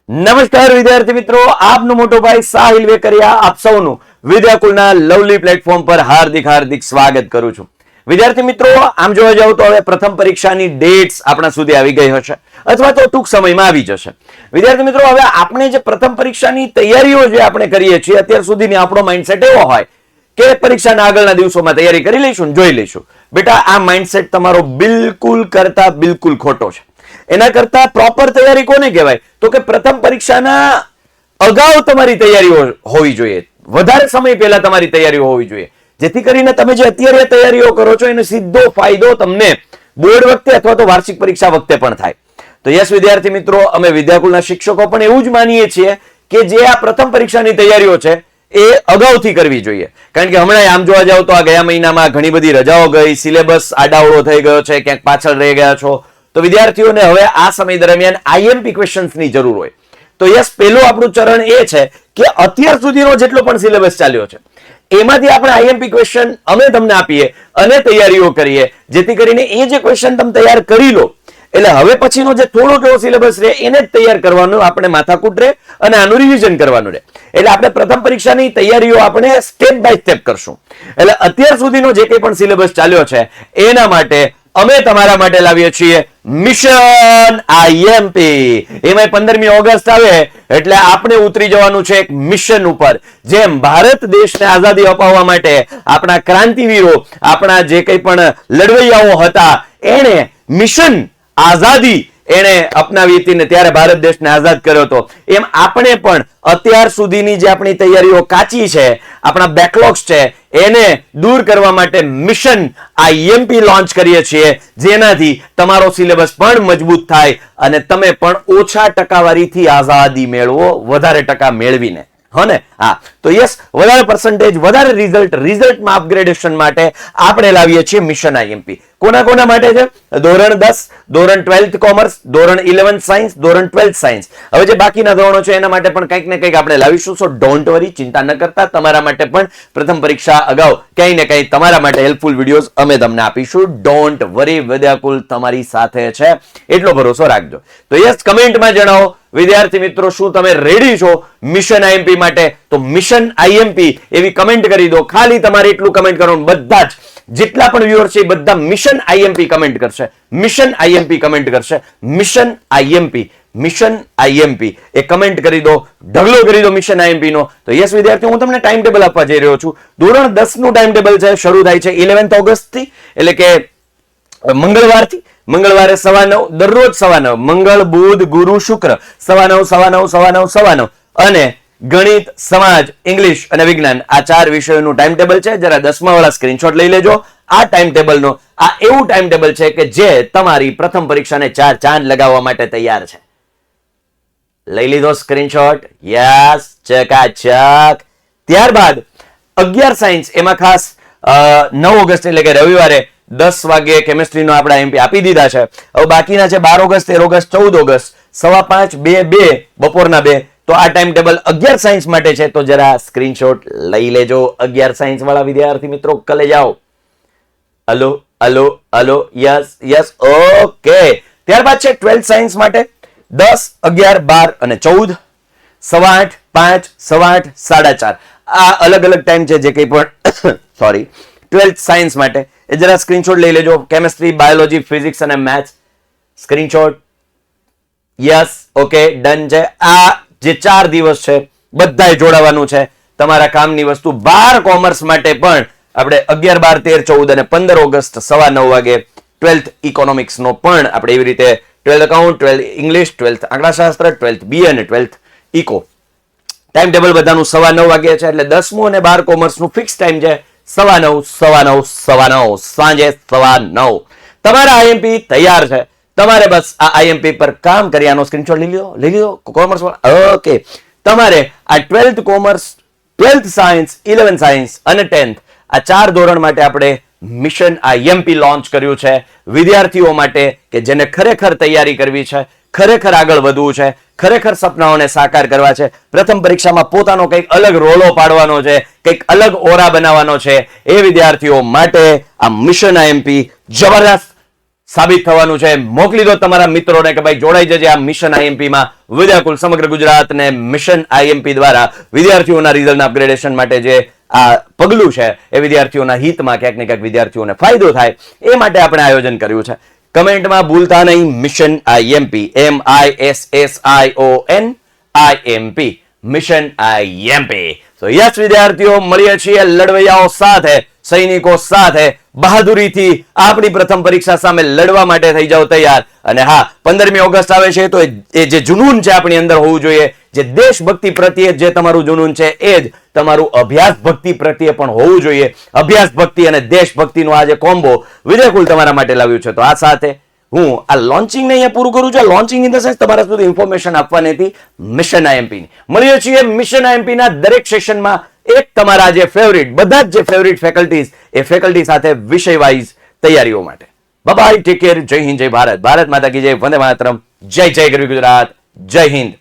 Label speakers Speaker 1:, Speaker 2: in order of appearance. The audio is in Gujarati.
Speaker 1: નમસ્કાર વિદ્યાર્થી મિત્રો, આપનો મોટો ભાઈ સાહિલ વેકરિયા આપ સૌનું વિદ્યાકુલના લવલી પ્લેટફોર્મ પર હાર્દિક હાર્દિક સ્વાગત કરું છું. વિદ્યાર્થી મિત્રો, આમ જોવા જાવ તો હવે પ્રથમ પરીક્ષાની ડેટ્સ આપણા સુધી આવી ગઈ હશે અથવા તો ટૂંક સમયમાં આવી જશે. વિદ્યાર્થી મિત્રો, હવે આપણે જે પ્રથમ પરીક્ષાની તૈયારીઓ જે આપણે કરીએ છીએ અત્યાર સુધીની આપણો માઇન્ડસેટ એવો હોય કે પરીક્ષાના આગળના દિવસોમાં તૈયારી કરી લઈશું ને જોઈ લઈશું. બેટા, આ માઇન્ડસેટ તમારો બિલકુલ ખોટો છે. એના કરતા પ્રોપર તૈયારી કોને કહેવાય? તો કે પ્રથમ પરીક્ષાના અગાઉ તમારી તૈયારીઓ હોવી જોઈએ, વધારે સમય પહેલા તમારી તૈયારીઓ હોવી જોઈએ, જેથી કરીને તમે જે અત્યારે તૈયારીઓ કરો છો એનો સીધો ફાયદો તમને બોર્ડ વખતે અથવા તો વાર્ષિક પરીક્ષા વખતે પણ થાય. તો યસ વિદ્યાર્થી મિત્રો, અમે વિદ્યાકુલના શિક્ષકો પણ એવું જ માનીએ છીએ કે જે આ પ્રથમ પરીક્ષાની તૈયારીઓ છે એ અગાઉથી કરવી જોઈએ. કારણ કે હમણાં આમ જોવા જાવ તો આ ગયા મહિનામાં ઘણી બધી રજાઓ ગઈ, સિલેબસ આડાઅવળો થઈ ગયો છે, ક્યાંક પાછળ રહી ગયા છો, તો વિદ્યાર્થીઓને હવે આ સમય દરમિયાન આઈએમપી ક્વેશ્ચન્સની જરૂર હોય. તો યસ, પહેલું આપણું ચરણ એ છે કે અત્યાર સુધીનો જેટલો પણ સિલેબસ ચાલ્યો છે એમાંથી આપણે આઈએમપી ક્વેશ્ચન અમે તમને આપીએ અને તૈયારીઓ કરીએ, જેથી કરીને એ જે ક્વેશ્ચન તમે તૈયાર કરી લો એટલે હવે પછીનો જે થોડો કેવો સિલેબસ રહે એને જ તૈયાર કરવાનું, આપણે માથાકૂટ રહે અને આનું રિવિઝન કરવાનું રહે. એટલે આપણે પ્રથમ પરીક્ષાની તૈયારીઓ આપણે સ્ટેપ બાય સ્ટેપ કરશું. એટલે અત્યાર સુધીનો જે કંઈ પણ સિલેબસ ચાલ્યો છે એના માટે અમે તમારા માટે લાવીએ છીએ મિશન આઈએમપી. એમાં 15મી ઓગસ્ટ આવે એટલે આપણે ઉતરી જવાનું છે એક મિશન ઉપર. જેમ ભારત દેશને આઝાદી અપાવવા માટે આપણા ક્રાંતિવીરો, આપણા જે કંઈ પણ લડવૈયાઓ હતા એને મિશન આઝાદી એને અપનાવી હતી ને ત્યારે ભારત દેશને આઝાદ કર્યો હતો. એમ આપણે પણ અત્યાર સુધીની જે આપણી તૈયારીઓ કાચી છે, આપણા બેકલોગ્સ છે, એને દૂર કરવા માટે મિશન આઈએમપી લોન્ચ કરીએ છીએ, જેનાથી તમારો સિલેબસ પણ મજબૂત થાય અને તમે પણ ઓછા ટકાવારીથી આઝાદી મેળવો, વધારે ટકા મેળવીને. હને? હા, તો યસ, વધારે પર્સન્ટેજ, વધારે રિઝલ્ટમાં અપગ્રેડેશન માટે આપણે લાવીએ છીએ મિશન આઈએમપી. કોના માટે છે? ધોરણ 10, ધોરણ 12th કોમર્સ, ધોરણ 11 સાયન્સ, ધોરણ 12th સાયન્સ. હવે જે બાકીના ધોરણો છે એના માટે પણ કંઈક ને કંઈક આપણે લાવીશું. સો ડોન્ટ વરી, ચિંતા ન કરતા. તમારા માટે પણ પ્રથમ પરીક્ષા અગાઉ કંઈ ને કંઈ તમારા માટે હેલ્પફુલ વિડીયોઝ અમે તમને આપીશું. ડોન્ટ વરી, વિદ્યાકુલ તમારી સાથે છે એટલો ભરોસો રાખજો. તો યસ, કમેન્ટમાં જણાવો વિદ્યાર્થી મિત્રો, શું તમે રેડી છો મિશન આઈએમપી માટે? તો મિશન આઈએમપી એવી કમેન્ટ કરી દો. ખાલી તમારે એટલું કમેન્ટ કરવાનું, બધા જ જેટલા પણ વ્યુઅર છે એ બધા મિશન આઈએમપી કમેન્ટ કરશે, મિશન આઈએમપી કમેન્ટ કરશે, મિશન આઈએમપી એ કમેન્ટ કરી દો, ઢગલો કરી દો મિશન આઈએમપી નો. તો યસ વિદ્યાર્થીઓ, હું તમને ટાઈમ ટેબલ આપવા જઈ રહ્યો છું. ધોરણ 10 નું ટાઈમ ટેબલ છે, શરૂ થાય છે 11th ઓગસ્ટ થી, એટલે કે મંગળવારથી. મંગળવારે 9:15, દરરોજ 9:15, મંગળ, બુધ, ગુરુ, શુક્ર 9:15 અને ગણિત, સમાજ, ઇંગ્લિશ અને વિજ્ઞાન આ 4 વિષયોનું ટાઈમ ટેબલ છે. જરા 10મા વાળા સ્ક્રીનશોટ લઈ લેજો. આ ટાઈમ ટેબલનો આ એવું ટાઈમ ટેબલ છે કે જે તમારી પ્રથમ પરીક્ષાને 4 ચાંદ લગાવવા માટે તૈયાર છે. લઈ લીધો સ્ક્રીનશોટ? યસ, ચકાચક. ત્યારબાદ 11 સાયન્સ, એમાં ખાસ 9 ઓગસ્ટ એટલે કે રવિવારે 10 વાગે કેમિસ્ટ્રીનો આપણે આઈએમપી આપી દીધા છે. હવે બાકીના છે 12 ઓગસ્ટ, 13 ઓગસ્ટ, 14 ઓગસ્ટ, 5:15, 2 બપોરના 2. તો આ ટાઈમ ટેબલ 11 સાયન્સ માટે છે. તો જરા સ્ક્રીનશોટ લઈ લેજો 11 સાયન્સ વાળા વિદ્યાર્થી મિત્રો, કલે જાઓ. Hello, yes, okay. ત્યારબાદ છે 12th સાયન્સ માટે 10, 11, 12 અને 14, 8:15, 5, 8:15, 4:30. આ અલગ અલગ ટાઈમ છે જે કંઈ પણ સોરી 12th સાયન્સ માટે. એ જરા સ્ક્રીનશોટ લઈ લેજો. કેમિસ્ટ્રી, બાયોલોજી, ફિઝિક્સ અને maths screenshot. Yes, okay, done છે. આ જે 4 દિવસ છે બધાય જોડાવાનું છે, તમારા કામની વસ્તુ. 12 કોમર્સ માટે પણ આપણે 11, 12, 13, 14 અને 15 ઓગસ્ટ 9:15 વાગે 12th ઇકોનોમિક્સ નો પણ આપણે એવી રીતે 12th account, 12th English, 12th આંકડાશાસ્ત્ર, 12th BA અને 12th ઇકો ટાઈમ ટેબલ બધાનું 9:15 વાગે છે. એટલે 10મું અને 12 કોમર્સ નું ફિક્સ ટાઈમ છે 9:15 સાંજે 9:15. તમારા આઈએમપી તૈયાર છે. તમારે બસ આ આઈએમપી પર કામ કરી આનો સ્ક્રીનશોટ લઈ લીધો કોમર્સ. ઓકે, તમારે આ 12th commerce, 12th science, 11th science અને 10th આ 4 ધોરણ માટે આપણે મિશન આઈએમપી લોન્ચ કર્યું છે વિદ્યાર્થીઓ માટે કે જેને ખરેખર તૈયારી કરવી છે, ખરેખર આગળ વધવું છે, ખરેખર સપનાઓને સાકાર કરવા છે, પ્રથમ પરીક્ષામાં પોતાનો કંઈક અલગ રોલો પાડવાનો છે, કંઈક અલગ ઓરા બનાવવાનો છે, એ વિદ્યાર્થીઓ માટે આ મિશન આઈએમપી જબરદસ્ત સાબિત થવાનું છે. મોકલી દો તમારા મિત્રોને કે ભાઈ જોડાઈ જજે આ મિશન આઈએમપી માં. વિદ્યાકુલ સમગ્ર ગુજરાતને મિશન આઈએમપી દ્વારા વિદ્યાર્થીઓના રિઝલ્ટના અપગ્રેડેશન માટે જે આ પગલું છે એ વિદ્યાર્થીઓના હિતમાં ક્યાંક ને ક્યાંક વિદ્યાર્થીઓને ફાયદો થાય એ માટે આપણે આયોજન કર્યું છે. કમેન્ટમાં ભૂલતા નહીં mission IMP, MISSION IMP, mission IMP. તો યસ વિદ્યાર્થીઓ, મળીએ છીએ લડવૈયાઓ સાથે, સૈનિકો સાથે. બહાદુરીથી આપણી પ્રથમ પરીક્ષા સામે લડવા માટે થઈ જાઓ તૈયાર. અને હા, 15મી ઓગસ્ટ આવે છે તો એ જે જુનૂન છે આપણી અંદર હોવું જોઈએ, જે દેશભક્તિ પ્રત્યે જે તમારું જુનૂન છે એ જ તમારું અભ્યાસ ભક્તિ પ્રત્યે પણ હોવું જોઈએ. અભ્યાસ ભક્તિ અને દેશભક્તિનો આ જે કોમ્બો વિદ્યાકુલ તમારા માટે લાવ્યું છે. તો આ સાથે હું આ લોન્ચિંગ ને અહીંયા પૂરું કરું છું. લોન્ચિંગ ઇન ધ સેન્સ તમારા સુધી ઇન્ફોર્મેશન આપવાની હતી મિશન આઈએમપી ની. મળીએ છીએ મિશન આઈએમપી ના દરેક સેશનમાં એક તમારા જે ફેવરિટ, બધા જ જે ફેવરિટ ફેકલ્ટીઝ એ ફેકલ્ટી સાથે વિષય વાઇઝ તૈયારીઓ માટે. Bye, take care. જય હિન્દ, જય ભારત. ભારત માતા કી જય. વંદે માતરમ. જય જય ગરવી ગુજરાત. જય હિન્દ.